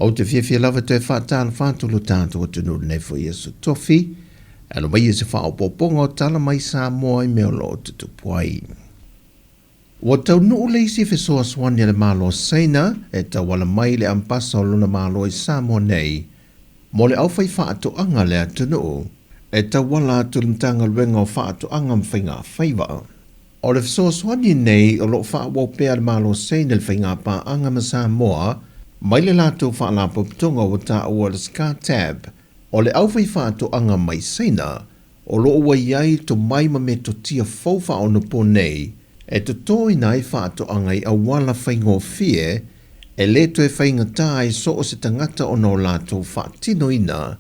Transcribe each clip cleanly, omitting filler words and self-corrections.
O te fia lava te whaatala whaatulu tātou tunu nei fo Iesu tofi, alo mai e se whaopoponga o tala mai Sāmoa I mea lo te tupuai. Wa tau nuu leisi fe soa swani le malo seina, e tau wala mai le ampasa o luna malo I Sāmoa nei, mo le au fai whaato anga le atunu, e tau wala atu limtanga luenga o whaato anga mwhainga whaiva. O le soa swani nei, o lo wha wopea le malo seina le whainga pa anga ma Sāmoa, mai le lato whaalapo pitonga o ta ua le ska tab, o le au fai whaato anga mai seina, o lo ua iai to mai ma me to tia faufa o nupo nei, e to toi nai whaato anga I awala whaingo fie, e leto e whainga tai so o se tangata o no lato whaatino ina,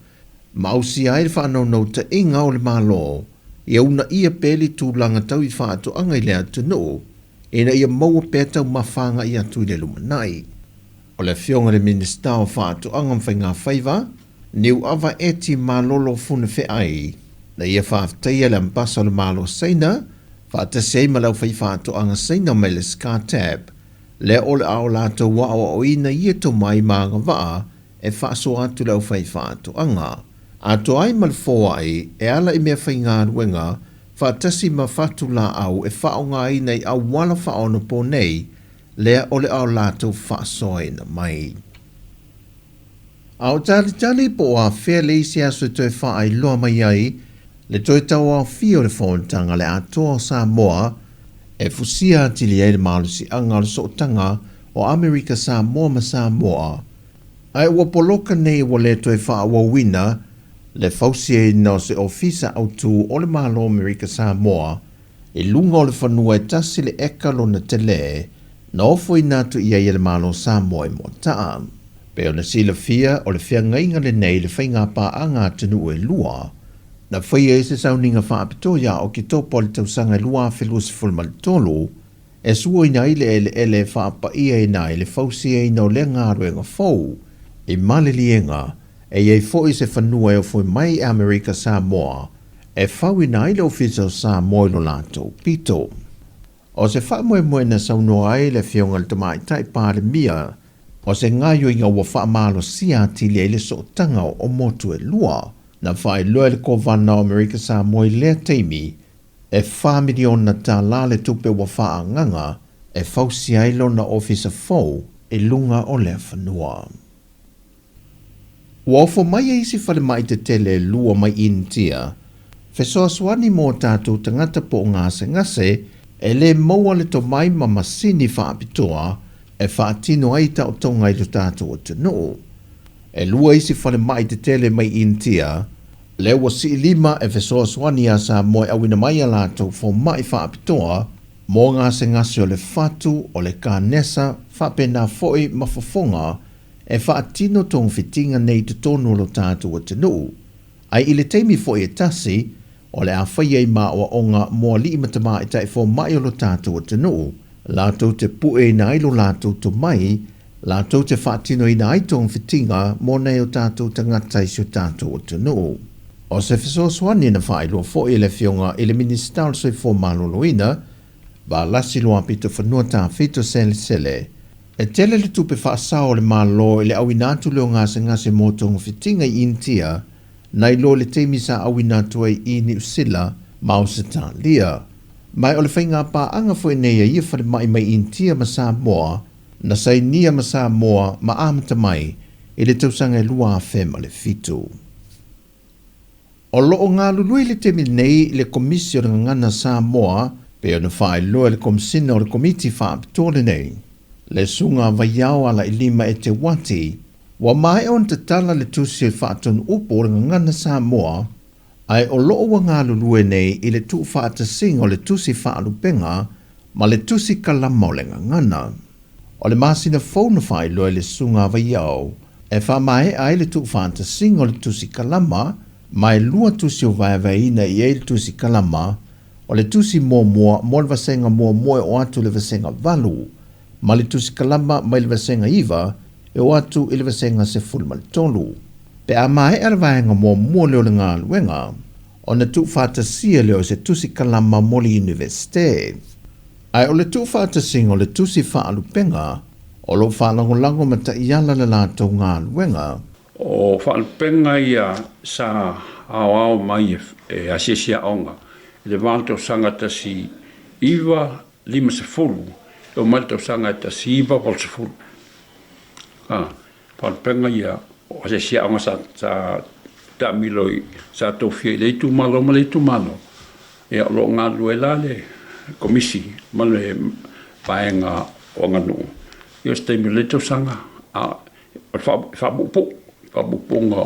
ma au si ai le whaanau nau ta inga o le malo, I una ia peli tu langa tau I whaato anga I le atu no, ina ia maua pētau mawhanga I atu I le lumanai. O le fionga le minista o whaatu anga mwhainga whaiva, niu awa eti malolo fune whe ai, na ia whaafteia le mpasa o le malo seina, whaatasei malau whai whaatu anga seina mai le ska tab, le ole ao lato wa o ina ia to mai maanga waa, e whaaso atu lau whai whaatu anga. Ato ai malfoa ai, e ala I mea whainga ruenga, whaatasi ma whatu la au e whaonga ai nei au wala whaono po nei, lea ole au lato whaasoe na mai. Au tali po a whea leisi aso toi whaai loa mai ai, le toi tau au fio le whaontanga le atoa Sāmoa, e fusia atili ai le malusi anga le sootanga o Amerika Sāmoa ma Sāmoa. Ai ua poloka nei wa le toi whaawawina, le fausie no se ofisa au tu o le malo Amerika Sāmoa, e lunga o le whanua e tasi le eka lo na tele, na ofo I natu ia I le malo Sāmoa I motaa. Pe o na sila fia o le fia ngainga le nei le whainga pā anga tenu e lua. Na whaia e se sauninga whaapitoia o ki topo le tausanga lua whelus fulmal tolu, e sua ina ile ele whaapa ia ina ile fausia ina o le ngāruenga fau, I malilienga, e iei foi se whanua e o foi mai Amerika Sāmoa, e whau ina ile ofisa o Sāmoa lo lato pito. O se whamoe na saunoa ai le fionga le tamai tai pāre mia, o se ngaio inga ua whaamalo siati le ele so tanga o motu e lua, na whae loa le kovana o Amerika Sāmoa lea teimi, e whamilion na Tala le tupe ua whaa nganga, e fausi ailo na ofisa fau, e lunga o lea whanua. Ua ofo mai e isi whale mai te tele lua mai intia, fesoa swani mō tātou tangata po ngase, e le maua le to mai ma masini whaapitoa, e whaatino ai tau tonga I lo tātou o te noo. E lua isi whale mai te tele mai intia, le ua si lima e fesoa swani a Sāmoa awina mai a lātou fo mai whaapitoa, mō ngase o le whatu o le kānesa, whapena foi mafofonga, e whaatino tong fitinga nei te tonu lo tātou o te noo. Ai ile teimi foi e tasi, o le a whaiei ma o onga mua li matama I tai fo mai o lo tātou o te noo, lātou te pue I nai lo lātou to mai, lātou te whaatino I nai tong fitinga mo nei o tātou tangata I sio tātou o te noo. O se fiso swani na whai lo fo I le fionga I le ministal soi fo maloloina, ba lasi lo apito whanua tā fito sele, e tele le tupe whaasao le malo I le awinatu leo ngase mo tong fitinga I intia, nai lo le teimi sa awinatu ai I ni usila, mau se tā lia. Mai o le whainga pā anga fo nei ia whare mai intia ma Sāmoa, na sai nia ma Sāmoa ma amata mai, I le tausanga e lua a ma le fitu. O loo ngā lului le temi nei le komisio na ngana Sāmoa, pe o na whae loa le komisina o le komiti whaapitore nei. Le sunga vaiao ala I lima e te wati, wa mai on te tala le tusi e whaatonu upo o le ngana Sāmoa, ai o loo wa ngā lulue nei I le tu whaatasing o le tusi whaalupenga, ma le tusi kalama o le ngana. O le masina whauna whai loa le sunga vaiao, e whamae ai le tu whaatasing o le tusi kalama, mai lua tusi o vaevaina I le tusi kalama, o le tusi mua mo le vasenga mua o atu le vasenga valu, ma le tusi kalama mai le vasenga iwa, e o atu I le vasenga se fulmaltolu. Pe a mai ala vaenga mua leo le ngā luenga, o na tu whaatasia leo se tusi kalama mo le universite. Ai o le tu whaatasinga o le tusi whaalupenga, O lo whanangolango mata iala le lātou ngā luenga. O whanpenga ia sa ao mai e asesia onga. Le vanto sangata si iwa lima se fulu. O malto sangata si iwa pol se fulu. Whanpenga ia o asesia onga sa tamiloi sa tofie le tu malo ma le tu mano. E lo ngā luela le komisi ma le paenga o nganu. Yo stai mi le sanga whabupunga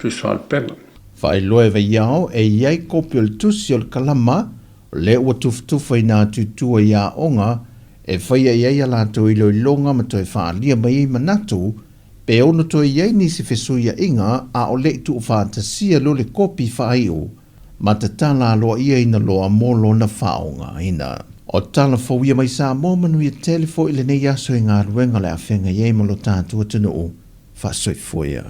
tuiswal penga. Whai loe vai iao e iai kopi o le tusi o le kalama le ua tuftufa i nā tutua ia onga e whaia iai a lātou ilo i longa ma toi whaalia mai i manatu pe ono toi iai nisi fesuia inga a o le tu whaatasia lo le kopi whaio ma te tala loa ia ina loa molo na whaonga ina. O tala fawia mai Sāmoa manui a telefo i le nei aso i ngā ruenga le a whenga iei malo tātua tunu o whasoifoia.